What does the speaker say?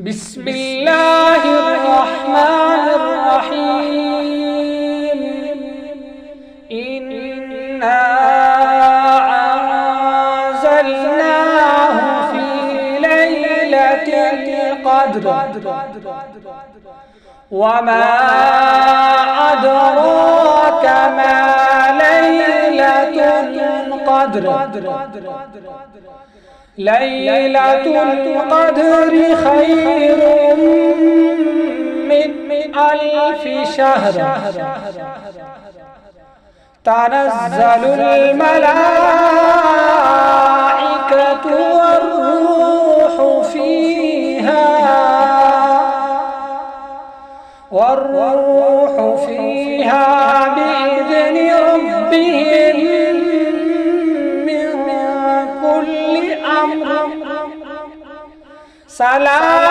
بسم الله الرحمن الرحيم. إنا أنزلناه في ليلة القدر وما أدراك ما ليلة القدر. ليلة القدر خير من 1000 شهر. تنزل الملائكة والروح فيها بإذن ربهم من كل أمر. سلام.